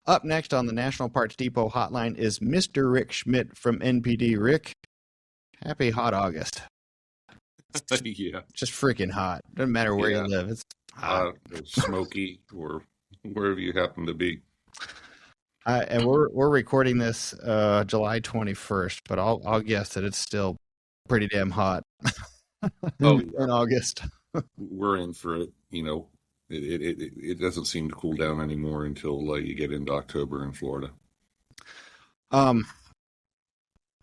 Up next on the National Parts Depot hotline is Mr. Rick Schmidt from NPD. Rick, happy hot August. Yeah. Just freaking hot. Doesn't matter where you live. It's hot. Or smoky, or wherever you happen to be. And we're recording this July 21st, but I'll guess that it's still pretty damn hot in August. We're in for it. You know, it doesn't seem to cool down anymore until you get into October in Florida.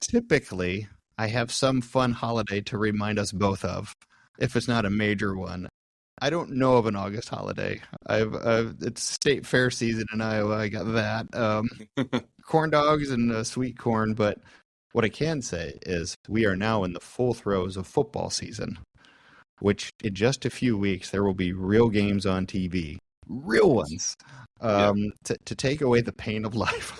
Typically, I have some fun holiday to remind us both of, if it's not a major one. I don't know of an August holiday. It's state fair season in Iowa. I got that. Corn dogs and sweet corn. But what I can say is we are now in the full throes of football season, which in just a few weeks there will be real games on TV, real ones, to take away the pain of life.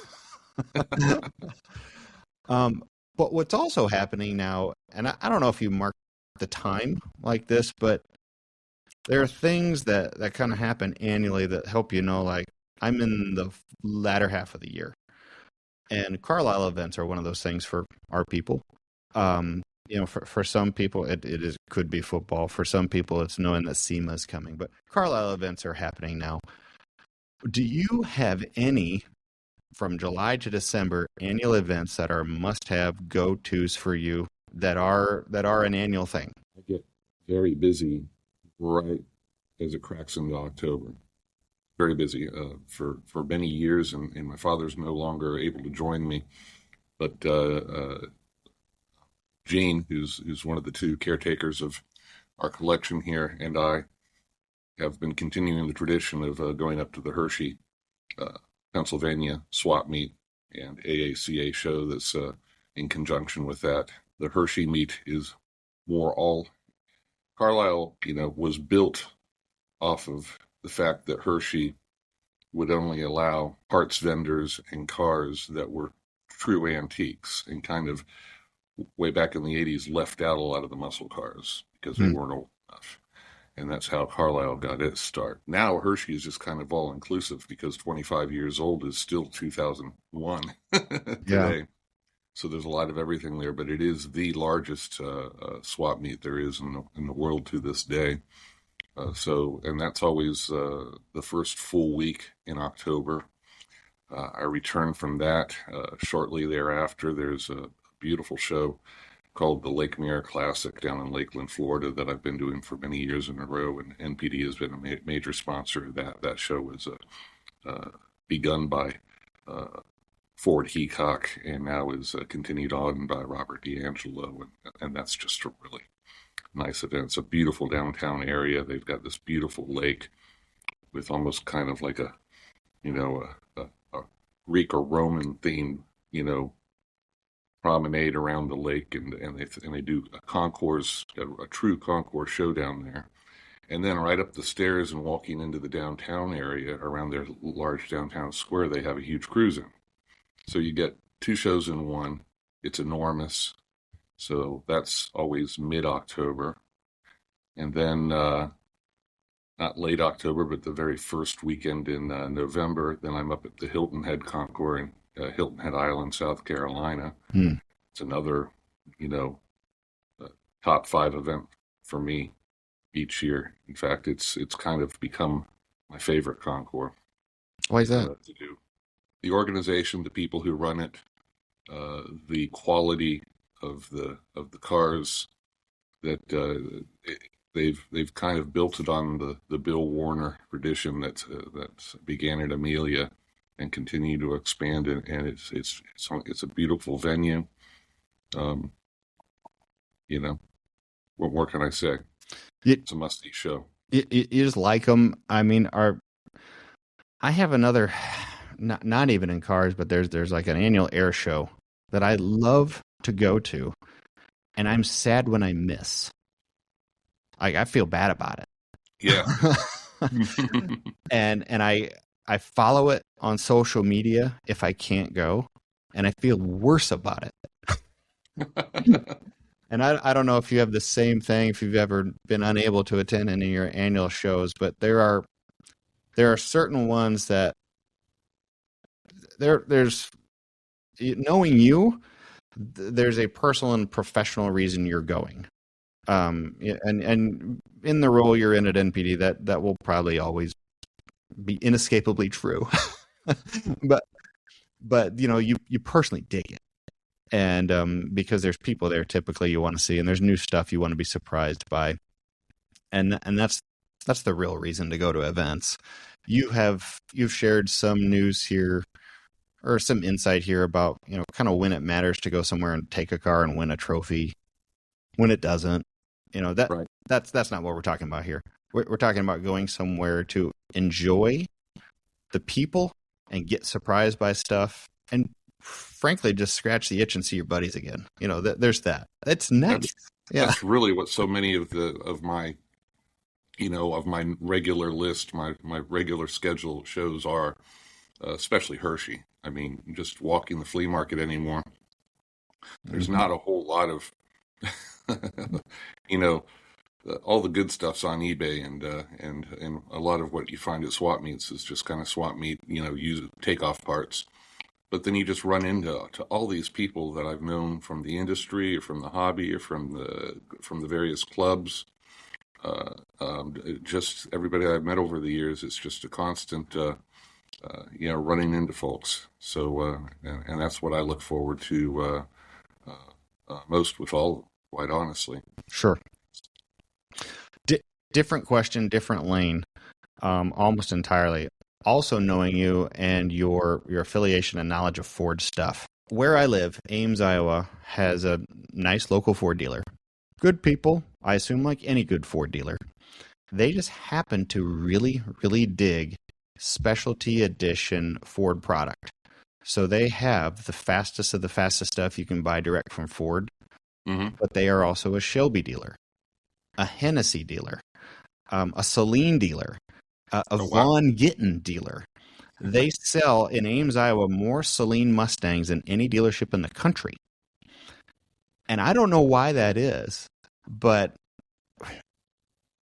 But what's also happening now, and I don't know if you mark the time like this, but there are things that kind of happen annually that help you know, like I'm in the latter half of the year. And Carlisle events are one of those things for our people. You know, for some people, it could be football. For some people, it's knowing that SEMA is coming. But Carlisle events are happening now. Do you have any, from July to December, annual events that are must-have go-tos for you that are an annual thing? I get very busy right as it cracks into October. Very busy for many years, and my father's no longer able to join me. But Gene, who's one of the two caretakers of our collection here, and I have been continuing the tradition of going up to the Hershey, Pennsylvania swap meet and AACA show that's in conjunction with that. The Hershey meet is more all Carlisle, you know, was built off of the fact that Hershey would only allow parts vendors and cars that were true antiques, and kind of way back in the 80s left out a lot of the muscle cars because they weren't old enough. And that's how Carlisle got its start. Now Hershey is just kind of all inclusive because 25 years old is still 2001 today. Yeah. So there's a lot of everything there, but it is the largest swap meet there is in the world to this day. And that's always the first full week in October. I return from that shortly thereafter. There's a beautiful show called the Lake Mirror Classic down in Lakeland, Florida, that I've been doing for many years in a row, and NPD has been a major sponsor of that. That show was begun by Ford Heacock, and now is continued on by Robert D'Angelo, and that's just a really nice event. It's a beautiful downtown area. They've got this beautiful lake with almost kind of like a Greek or Roman themed, promenade around the lake, and they do a concourse, a true concourse show down there. And then right up the stairs and walking into the downtown area around their large downtown square, they have a huge cruising. So you get two shows in one. It's enormous. So that's always mid-October. And then not late October, but the very first weekend in November, then I'm up at the Hilton Head Concours in Hilton Head Island, South Carolina. It's another, top 5 event for me each year. In fact, it's kind of become my favorite concours. Why is that? To do. The organization, the people who run it, the quality of the cars, that they've kind of built it on the Bill Warner tradition that began at Amelia and continue to expand it, and it's a beautiful venue. What more can I say? It's a must-see show. You just like them. I mean, I have another, not even in cars, but there's like an annual air show that I love to go to, and I'm sad when I miss. I feel bad about it. Yeah. and I follow it on social media if I can't go, and I feel worse about it. And I don't know if you have the same thing, if you've ever been unable to attend any of your annual shows, but there are certain ones that there's knowing you, there's a personal and professional reason you're going. And in the role you're in at NPD, that will probably always be inescapably true. but you personally dig it, and because there's people there typically you want to see, and there's new stuff you want to be surprised by, and that's the real reason to go to events. You've shared some news here or some insight here about kind of when it matters to go somewhere and take a car and win a trophy, when it doesn't. Right. That's not what we're talking about here. We're talking about going somewhere to enjoy the people and get surprised by stuff, and frankly, just scratch the itch and see your buddies again. There's that. It's nice. That's really what so many of my regular list, my regular schedule shows are, especially Hershey. I mean, just walking the flea market anymore, there's not a whole lot of, all the good stuff's on eBay, and a lot of what you find at swap meets is just kind of swap meet, use takeoff parts. But then you just run into all these people that I've known from the industry or from the hobby or from the various clubs. Just everybody I've met over the years, it's just a constant, running into folks. So, and that's what I look forward to most with all, quite honestly. Sure. Different question, different lane, almost entirely. Also knowing you and your affiliation and knowledge of Ford stuff. Where I live, Ames, Iowa, has a nice local Ford dealer. Good people, I assume, like any good Ford dealer. They just happen to really, really dig specialty edition Ford product. So they have the fastest of the fastest stuff you can buy direct from Ford, but they are also a Shelby dealer, a Hennessy dealer, a Saleen dealer, a Von Gittin dealer. They sell in Ames, Iowa, more Saleen Mustangs than any dealership in the country. And I don't know why that is, but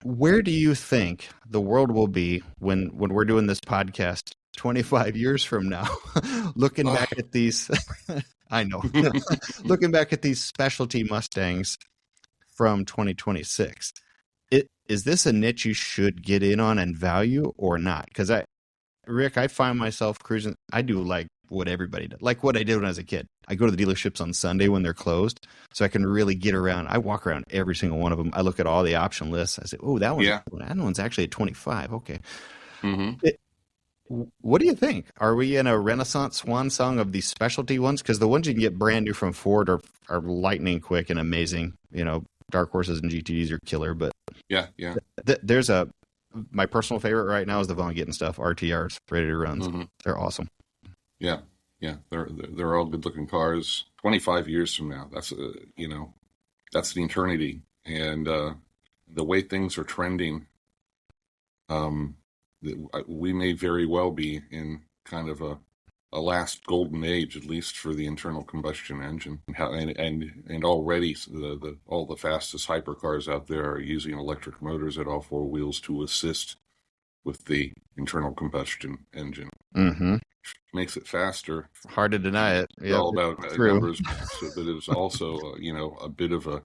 where do you think the world will be when we're doing this podcast 25 years from now, looking back at these, I know, looking back at these specialty Mustangs from 2026? Is this a niche you should get in on and value or not? Because Rick, I find myself cruising. I do like what everybody does, like what I did when I was a kid. I go to the dealerships on Sunday when they're closed, so I can really get around. I walk around every single one of them. I look at all the option lists. I say, "Oh, that one's actually at 25." Okay. What do you think? Are we in a Renaissance swan song of these specialty ones? Because the ones you can get brand new from Ford are lightning quick and amazing. Dark horses and GTDs are killer, but there's my personal favorite right now is the Von Gittin stuff, RTRs, ready to run. They're awesome. Yeah, they're all good looking cars. 25 years from now, that's an eternity, and the way things are trending, we may very well be in kind of a last golden age, at least for the internal combustion engine. And already all the fastest hypercars out there are using electric motors at all four wheels to assist with the internal combustion engine. Makes it faster. Hard to deny it. It's all about numbers, but it's also a bit of a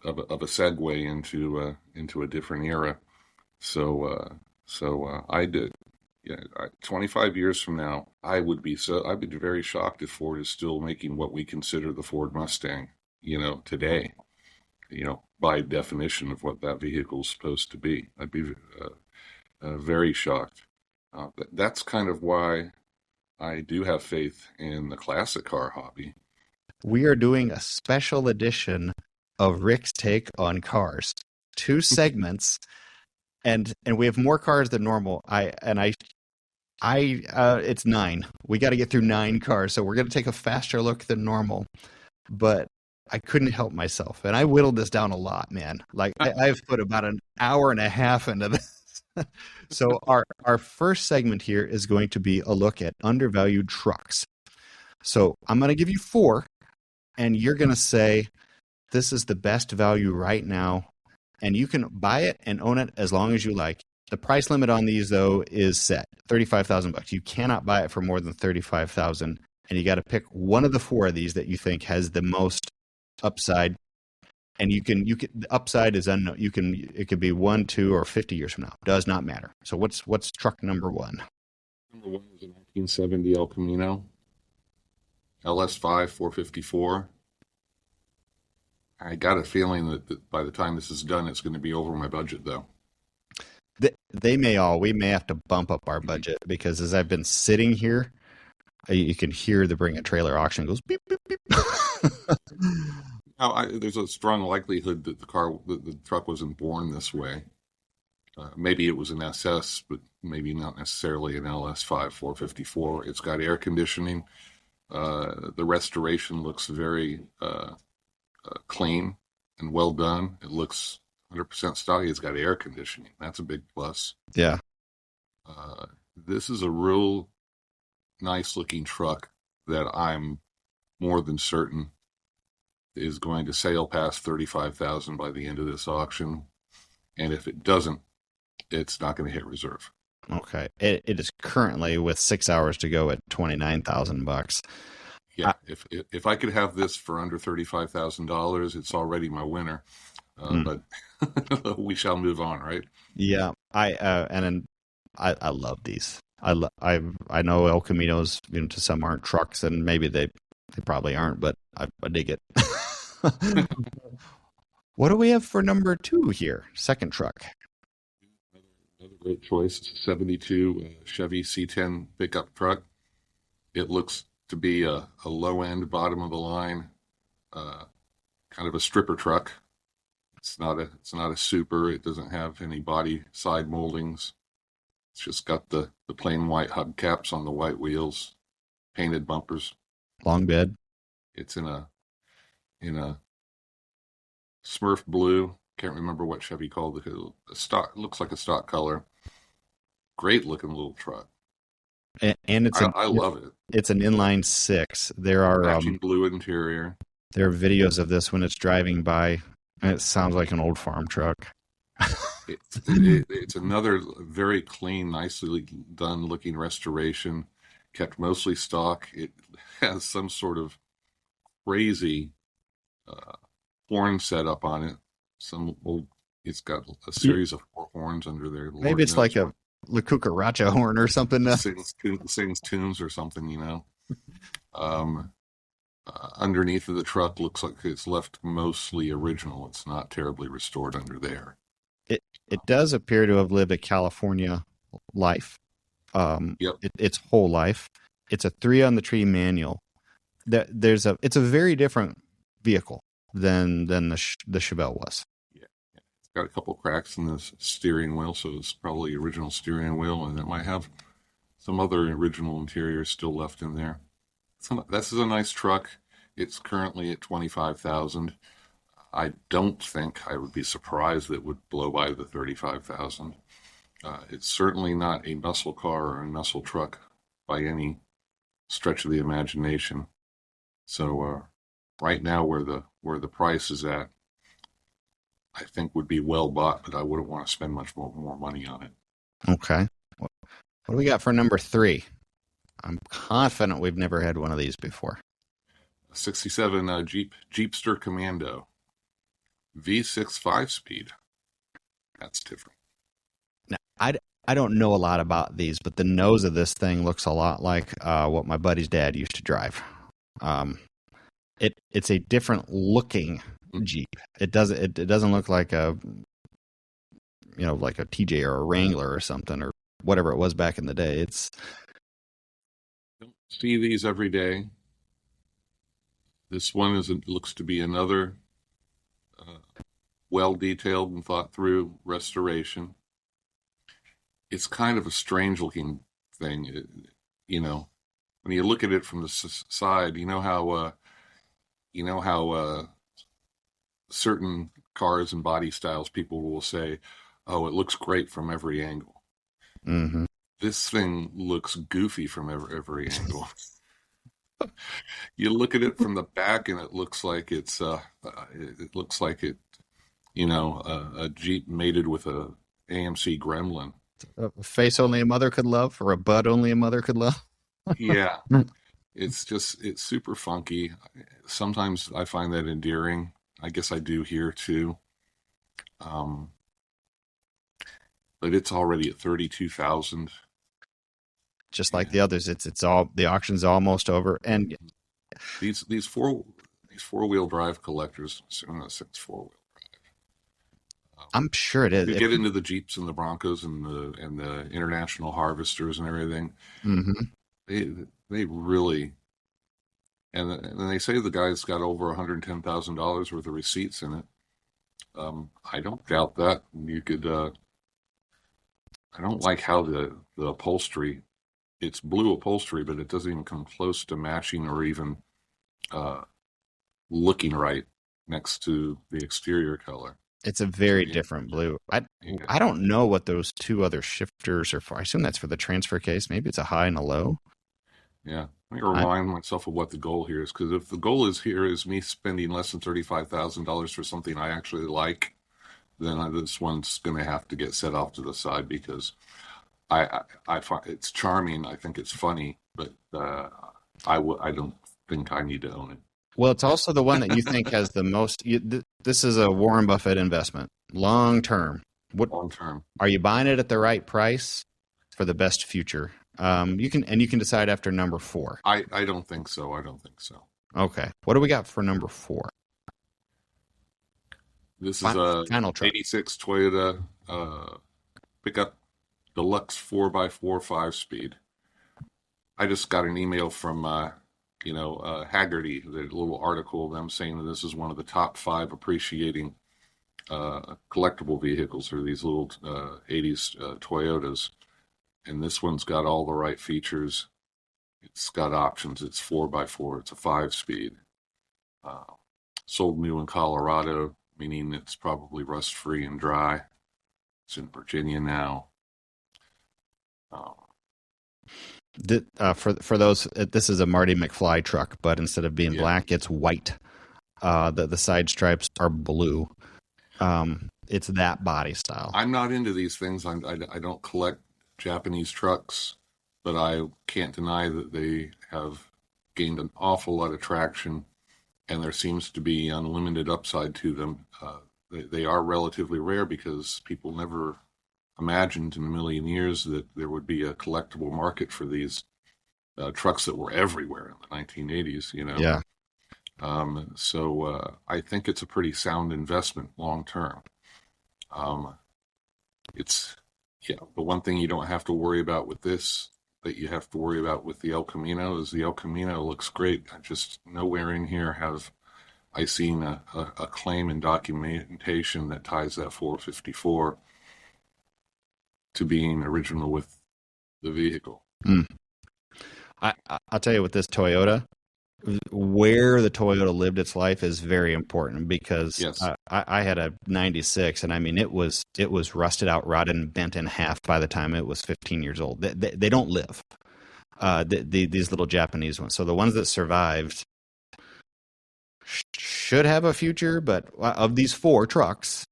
segue into a different era. So I did. 25 years from now, I'd be very shocked if Ford is still making what we consider the Ford Mustang, today, by definition of what that vehicle is supposed to be. I'd be very shocked. That's kind of why I do have faith in the classic car hobby. We are doing a special edition of Rick's Take on Cars. 2 segments, and we have more cars than normal. It's 9. We got to get through 9 cars, so we're going to take a faster look than normal. But I couldn't help myself, and I whittled this down a lot, man. Like I've put about an hour and a half into this. So our first segment here is going to be a look at undervalued trucks. So I'm going to give you 4, and you're going to say this is the best value right now, and you can buy it and own it as long as you like. The price limit on these though is set $35,000. You cannot buy it for more than 35,000, and you got to pick one of the four of these that you think has the most upside. And you can the upside is unknown. It could be 1, 2, or 50 years from now. Does not matter. So what's truck number one? Number one is a 1970 El Camino LS5 454. I got a feeling that by the time this is done, it's going to be over my budget, though. We may have to bump up our budget because as I've been sitting here, you can hear the bring a trailer auction goes beep, beep, beep. Now, there's a strong likelihood that the truck wasn't born this way. Maybe it was an SS, but maybe not necessarily an LS5 454. It's got air conditioning. The restoration looks very clean and well done. It looks 100% stock. It's got air conditioning. That's a big plus. Yeah. This is a real nice looking truck that I'm more than certain is going to sail past 35,000 by the end of this auction. And if it doesn't, it's not going to hit reserve. Okay. It is currently with 6 hours to go at $29,000. Yeah. If I could have this for under $35,000, it's already my winner. But we shall move on, right? Yeah. I love these. I know El Caminos, to some aren't trucks, and maybe they probably aren't, but I dig it. What do we have for number two here? Second truck. Another great choice. It's a 72 Chevy C10 pickup truck. It looks to be a low end, bottom of the line, kind of a stripper truck. It's not a super. It doesn't have any body side moldings. It's just got the plain white hubcaps on the white wheels, painted bumpers. Long bed. It's in a Smurf blue. Can't remember what Chevy called it. A stock, looks like a stock color. Great looking little truck. And I love it. It's an inline six. There are matching blue interior. There are videos of this when it's driving by, and it sounds like an old farm truck. It's another very clean, nicely done looking restoration, kept mostly stock. It has some sort of crazy horn setup on it. It's got a series of four horns under there. Maybe it's like a La Cucaracha horn or something. Sings tunes or something, Underneath of the truck looks like it's left mostly original. It's not terribly restored under there. It does appear to have lived a California life. Yep. Its whole life. It's a 3 on the tree manual. It's a very different vehicle than the Chevelle was. Yeah. It's got a couple cracks in the steering wheel, so it's probably original steering wheel, and it might have some other original interior still left in there. This is a nice truck. It's currently at $25,000. I don't think I would be surprised that it would blow by the $35,000. It's certainly not a muscle car or a muscle truck by any stretch of the imagination. So right now, where the price is at, I think would be well bought, but I wouldn't want to spend much more money on it. Okay. What do we got for number 3? I'm confident we've never had one of these before. 67 Jeepster Commando. V6 5-speed. That's different. Now, I don't know a lot about these, but the nose of this thing looks a lot like what my buddy's dad used to drive. It's a different looking Jeep. It doesn't look like a like a TJ or a Wrangler or something or whatever it was back in the day. Don't see these every day. This one looks to be another well-detailed and thought-through restoration. It's kind of a strange-looking thing, When you look at it from the side, you know how certain cars and body styles people will say, "Oh, it looks great from every angle." Mm-hmm. This thing looks goofy from every angle. You look at it from the back, and it looks like a Jeep mated with a AMC Gremlin. A face only a mother could love, or a butt only a mother could love. Yeah, it's super funky. Sometimes I find that endearing. I guess I do here too. Um, but it's already at 32,000. Just like the others, it's all the auction's almost over, and These four-wheel drive collectors, I'm not saying it's four-wheel. I'm sure it is. You get into the Jeeps and the Broncos and the international harvesters and everything. Mm-hmm. They really, and they say the guy's got over $110,000 worth of receipts in it. I don't doubt that. You could. I don't like how the upholstery. It's blue upholstery, but it doesn't even come close to matching or even looking right next to the exterior color. It's a very different blue. I don't know what those two other shifters are for. I assume that's for the transfer case. Maybe it's a high and a low. Yeah. Let me remind myself of what the goal here is, because if the goal is me spending less than $35,000 for something I actually like, then this one's going to have to get set off to the side, because I find it's charming. I think it's funny, but I don't think I need to own it. Well, it's also the one that you think has the most. This is a Warren Buffett investment, long term. Long term. Are you buying it at the right price for the best future? You can decide after number 4. I don't think so. I don't think so. Okay. What do we got for number 4? This is a final truck. 86 Toyota pickup deluxe 4x4 5-speed. I just got an email from Haggerty, the little article of them saying that this is one of the top 5 appreciating collectible vehicles, or these little 80s Toyotas. And this one's got all the right features. It's got options. It's 4x4. It's a 5-speed. Sold new in Colorado, meaning it's probably rust-free and dry. It's in Virginia now. For those, this is a Marty McFly truck, but instead of being black, it's white. The side stripes are blue. It's that body style. I'm not into these things. I don't collect Japanese trucks, but I can't deny that they have gained an awful lot of traction, and there seems to be unlimited upside to them. They are relatively rare because people never imagined in a million years that there would be a collectible market for these trucks that were everywhere in the 1980s, Yeah. So I think it's a pretty sound investment long term. The one thing you don't have to worry about with this, that you have to worry about with the El Camino, is the El Camino looks great. Just nowhere in here have I seen a claim and documentation that ties that 454 to being original with the vehicle. I'll tell you, with this Toyota, where the Toyota lived its life is very important, because I had a 96, and I mean it was rusted out, rotted, and bent in half by the time it was 15 years old. They don't live, these little Japanese ones. So the ones that survived should have a future, but of these 4 trucks,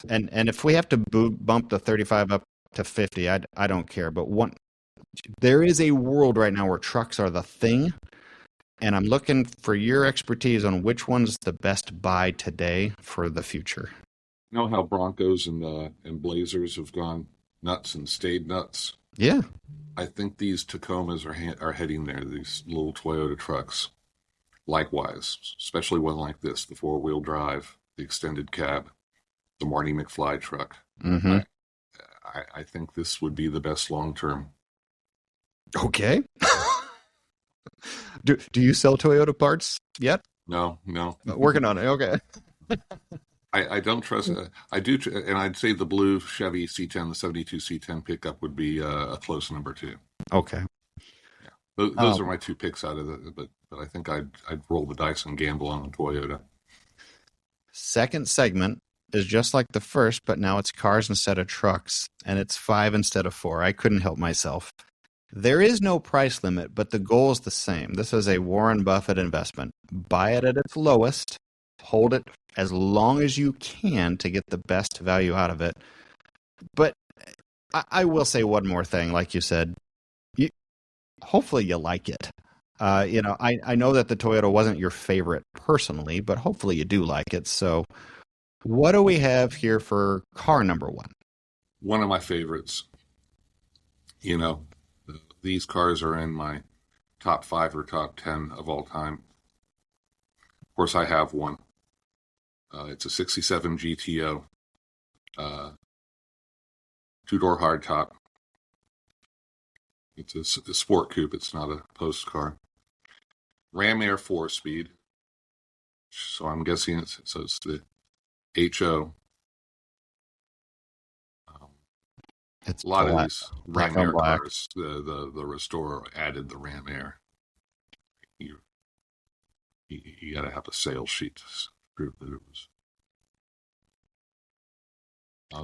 and if we have to bump the 35 up to 50, I don't care. But there is a world right now where trucks are the thing. And I'm looking for your expertise on which one's the best buy today for the future. You know how Broncos and Blazers have gone nuts and stayed nuts? Yeah. I think these Tacomas are heading there, these little Toyota trucks. Likewise, especially one like this, the 4-wheel drive, the extended cab, the Marty McFly truck. Mm-hmm. I think this would be the best long term. Okay. Do you sell Toyota parts yet? No. Working on it. Okay. I don't trust it. I do, and I'd say the blue Chevy C10, the 72 C10 pickup would be a close number 2. Okay. Yeah. Those are my 2 picks out of it, but I think I'd roll the dice and gamble on the Toyota. Second segment is just like the first, but now it's cars instead of trucks, and it's 5 instead of 4. I couldn't help myself. There is no price limit, but the goal is the same. This is a Warren Buffett investment. Buy it at its lowest, hold it as long as you can to get the best value out of it. But I will say one more thing. Like you said, you, hopefully you like it. I know that the Toyota wasn't your favorite personally, but hopefully you do like it. So what do we have here for car number one? One of my favorites. You know, these cars are in my top 5 or top 10 of all time. Of course, I have one. It's a 67 GTO, two-door hardtop. It's a sport coupe. It's not a post car. Ram Air 4-speed. So I'm guessing it's the HO. It's A lot black, of these black Ram on Air black. cars, the restorer added the Ram Air. You got to have a sales sheet to prove that it was.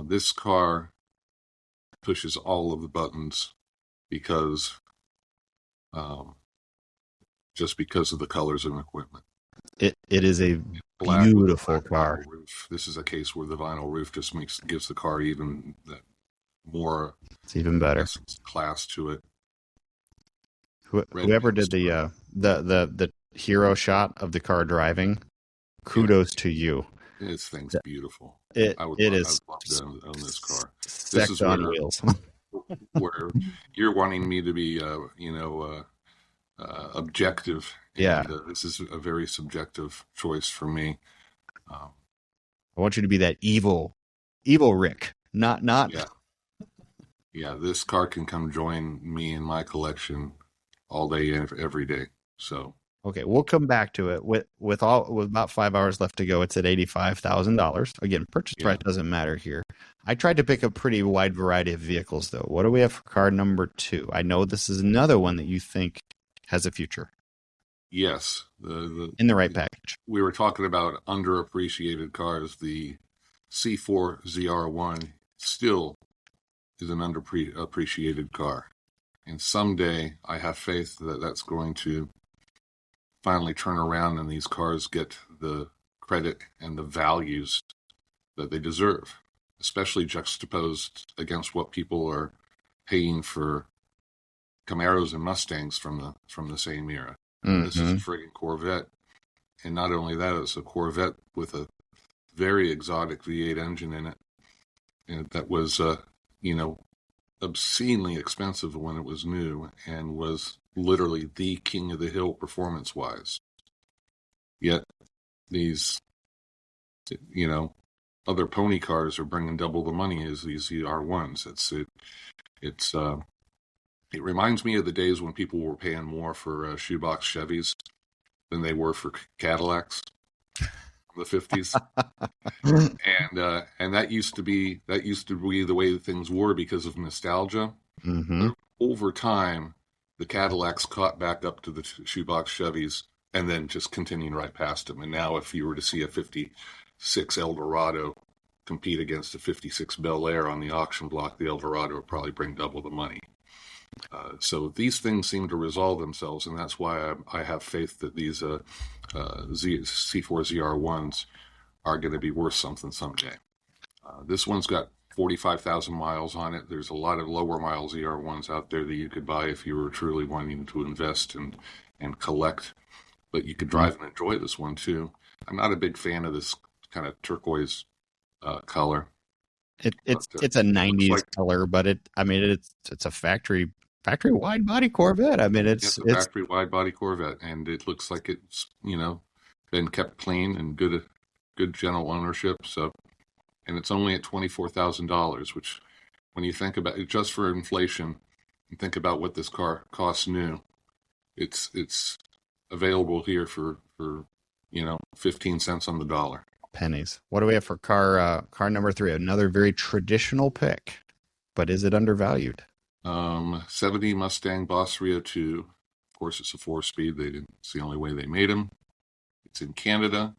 This car pushes all of the buttons because just because of the colors and equipment. It is a Black with a beautiful black car. vinyl roof. This is a case where the vinyl roof just gives the car even that more It's even better. class to it. Whoever did the hero shot of the car driving, kudos to you. This thing's beautiful. I'd I'd love to own this car. This is on wheels. where you're wanting me to be, objective. Yeah. And, this is a very subjective choice for me. I want you to be that evil Rick, not. Yeah. This car can come join me in my collection all day, every day. So. Okay, we'll come back to it. With about 5 hours left to go, it's at $85,000. Again, purchase price doesn't matter here. I tried to pick a pretty wide variety of vehicles, though. What do we have for car number 2? I know this is another one that you think has a future. Yes, in the right package. We were talking about underappreciated cars. The C4 ZR-1 still is an underappreciated car, and someday I have faith that that's going to finally turn around and these cars get the credit and the values that they deserve, especially juxtaposed against what people are paying for Camaros and Mustangs from the same era. Mm-hmm. This is a friggin' Corvette, and not only that, it's a Corvette with a very exotic V8 engine in it, and that was obscenely expensive when it was new, and was literally the king of the hill performance-wise. Yet these, other pony cars are bringing double the money as these ZR1s. It reminds me of the days when people were paying more for shoebox Chevys than they were for Cadillacs in the 50s. And that used to be the way things were because of nostalgia. Mm-hmm. But over time, the Cadillacs caught back up to the shoebox Chevys and then just continued right past them. And now if you were to see a 56 Eldorado compete against a 56 Bel Air on the auction block, the Eldorado would probably bring double the money. So these things seem to resolve themselves, and that's why I have faith that these C4 ZR1s are going to be worth something someday. This one's got 45,000 miles on it. There's a lot of lower mile ZR1s out there that you could buy if you were truly wanting to invest and collect, but you could drive and enjoy this one too. I'm not a big fan of this kind of turquoise color. It's a 90s color, but it's a factory wide body Corvette. I mean, it's a factory wide body Corvette, and it looks like it's been kept clean and good general ownership. So, and it's only at $24,000, which, when you think about it, just for inflation, and think about what this car costs new, it's available here for 15 cents on the dollar. Pennies. What do we have for car number 3? Another very traditional pick, but is it undervalued? 70 Mustang Boss 302. Of course, it's a 4-speed. It's the only way they made them. It's in Canada.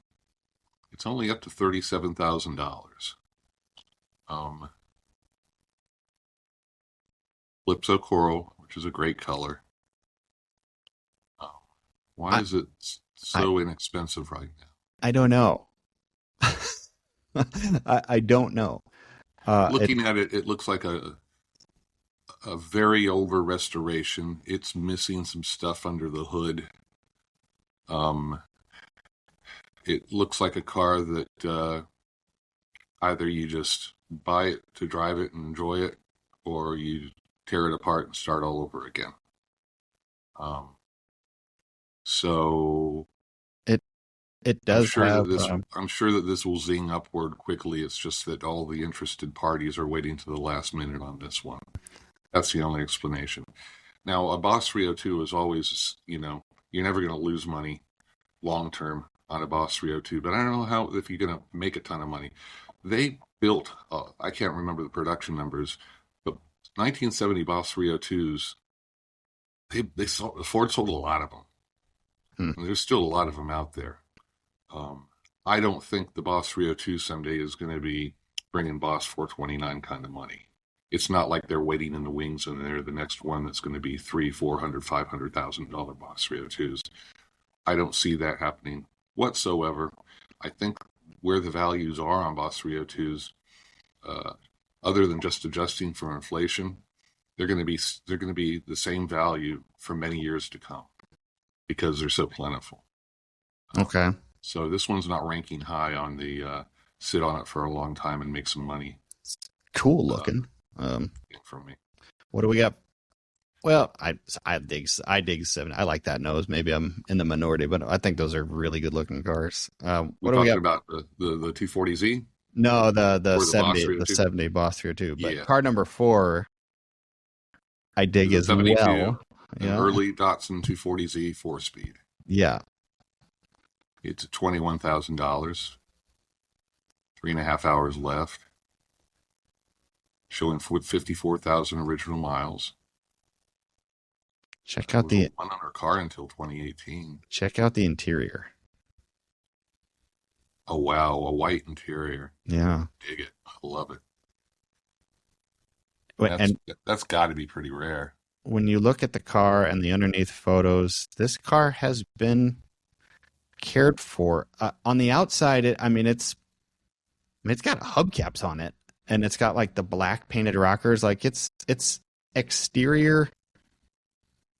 It's only up to $37,000. Calypso Coral, which is a great color. Why is it so inexpensive right now? I don't know. I don't know. Looking at it, it looks like a a very older restoration. It's missing some stuff under the hood. It looks like a car that either you just buy it to drive it and enjoy it, or you tear it apart and start all over again. So It does have. I'm sure that this will zing upward quickly. It's just that all the interested parties are waiting to the last minute on this one. That's the only explanation. Now, a Boss 302 is always, you're never going to lose money long term on a Boss 302. But I don't know if you're going to make a ton of money. They built, I can't remember the production numbers, but 1970 Boss 302s, Ford sold a lot of them. And there's still a lot of them out there. I don't think the Boss 302 someday is going to be bringing Boss 429 kind of money. It's not like they're waiting in the wings and they're the next one that's going to be $300,000, $400,000, $500,000 Boss 302s. I don't see that happening whatsoever. I think where the values are on Boss 302s, other than just adjusting for inflation, they're going to be the same value for many years to come because they're so plentiful. Okay. So this one's not ranking high on the sit on it for a long time and make some money. Cool looking. For me. What do we got? Well, I dig 7. I like that nose. Maybe I'm in the minority, but I think those are really good looking cars. What do we got? About the 240Z? No, the 70 Boss 302. But car number 4, I dig as well. An early Datsun 240Z 4-speed. Yeah. It's at $21,000. 3.5 hours left. Showing 54,000 original miles. Check out the one on our car until 2018. Check out the interior. Oh wow, a white interior. Yeah. Dig it. I love it. That's got to be pretty rare. When you look at the car and the underneath photos, this car has been cared for. On the outside, it's got hubcaps on it, and it's got like the black painted rockers. Like it's exterior.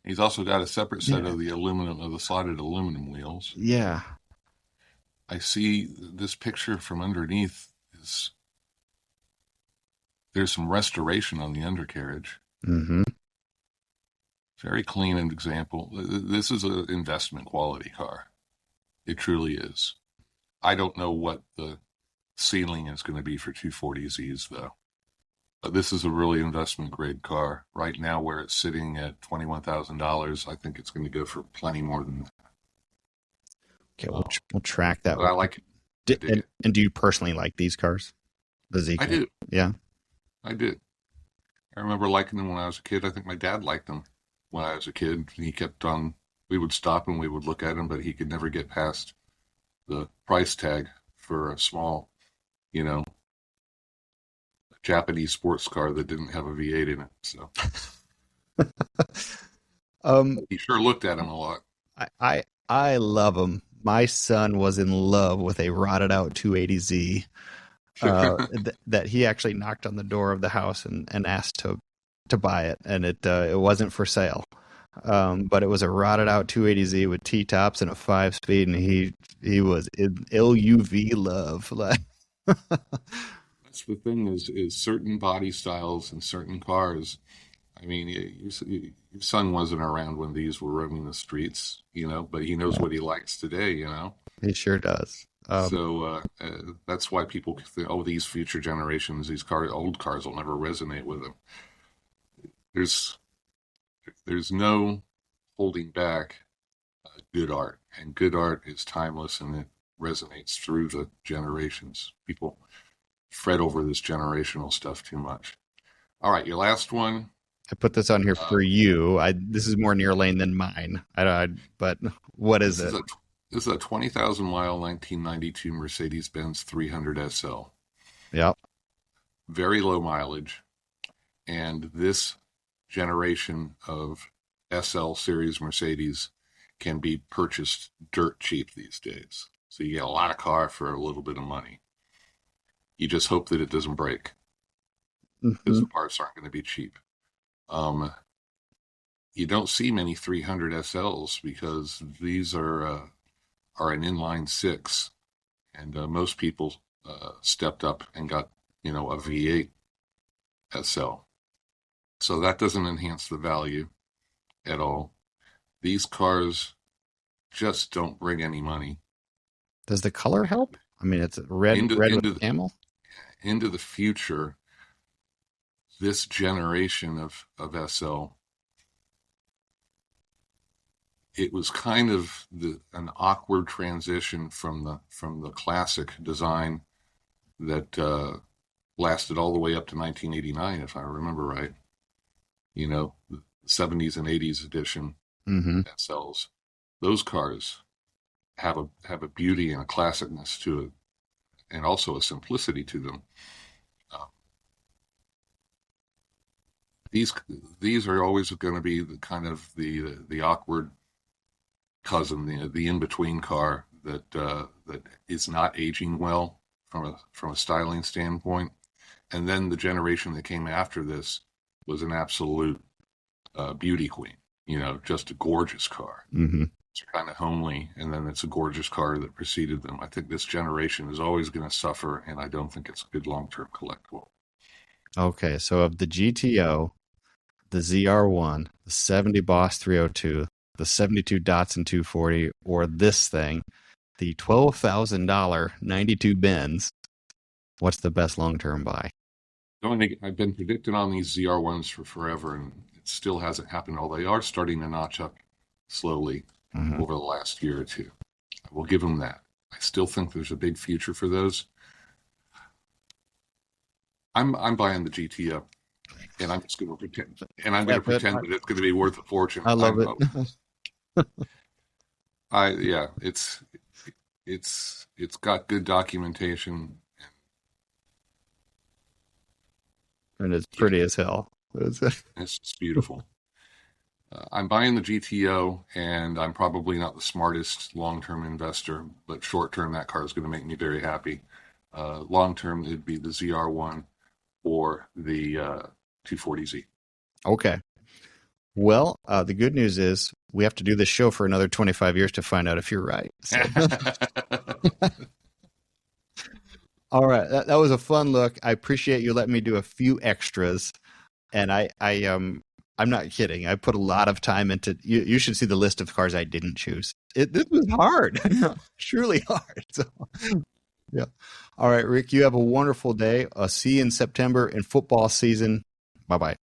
He's also got a separate set of the slotted aluminum wheels. Yeah. I see this picture from underneath there's some restoration on the undercarriage. Mm-hmm. Very clean and example. This is an investment quality car. It truly is. I don't know what the ceiling is going to be for 240Zs, though. But this is a really investment grade car. Right now, where it's sitting at $21,000, I think it's going to go for plenty more than that. Okay, we'll track that. But I like it. And do you personally like these cars? The Z? I do. Yeah. I did. I remember liking them when I was a kid. I think my dad liked them when I was a kid. He kept on, we would stop and we would look at them, but he could never get past the price tag for a small, Japanese sports car that didn't have a V8 in it. So he sure looked at them a lot. I love them. My son was in love with a rotted out 280Z that he actually knocked on the door of the house and asked to buy it, and it wasn't for sale. But it was a rotted out 280Z with T-tops and a 5-speed, and he was in LUV love. That's the thing is certain body styles and certain cars. I mean, your son wasn't around when these were roaming the streets, but he knows what he likes today, He sure does. So that's why people think, oh, these future generations, old cars will never resonate with them. There's no holding back good art, and good art is timeless, and it resonates through the generations. People fret over this generational stuff too much. All right, your last one. I put this on here for you. This is more near lane than mine. But what is it? This is a 20,000-mile 1992 Mercedes-Benz 300 SL. Yep. Very low mileage, and this generation of SL series Mercedes can be purchased dirt cheap these days. So you get a lot of car for a little bit of money. You just hope that it doesn't break, because the parts aren't going to be cheap. You don't see many 300 SLs because these are an inline six, and most people stepped up and got a V8 SL. So that doesn't enhance the value at all. These cars just don't bring any money. Does the color help? I mean, it's red with camel. Into the future, this generation of SL, it was kind of an awkward transition from the classic design that lasted all the way up to 1989, if I remember right. The 70s and 80s edition SLs. Those cars have a beauty and a classicness to it, and also a simplicity to them. These are always going to be the kind of the awkward cousin, the in between car that is not aging well from a styling standpoint. And then the generation that came after this was an absolute beauty queen. Just a gorgeous car. Mm-hmm. It's kind of homely, and then it's a gorgeous car that preceded them. I think this generation is always going to suffer, and I don't think it's a good long-term collectible. Okay, so of the GTO, the ZR-1, the 70 Boss 302, the 72 Datsun 240, or this thing, the $12,000 92 Benz, what's the best long-term buy? I've been predicting on these ZR1s for forever, and it still hasn't happened, although they are starting to notch up slowly over the last year or two. I will give them that. I still think there's a big future for those. I'm buying the GTO, and I'm just going to pretend. And I'm going to pretend that it's going to be worth a fortune. I love it. It's got good documentation, and it's pretty as hell. It's just beautiful. I'm buying the GTO, and I'm probably not the smartest long-term investor, but short-term, that car is going to make me very happy. Long-term, it'd be the ZR1 or the 240Z. Okay. Well, the good news is we have to do this show for another 25 years to find out if you're right. So. All right. That was a fun look. I appreciate you letting me do a few extras. And I'm not kidding. I put a lot of time into you should see the list of cars I didn't choose. This was hard. Truly hard. So, yeah. All right, Rick, you have a wonderful day. I'll see you in September in football season. Bye-bye.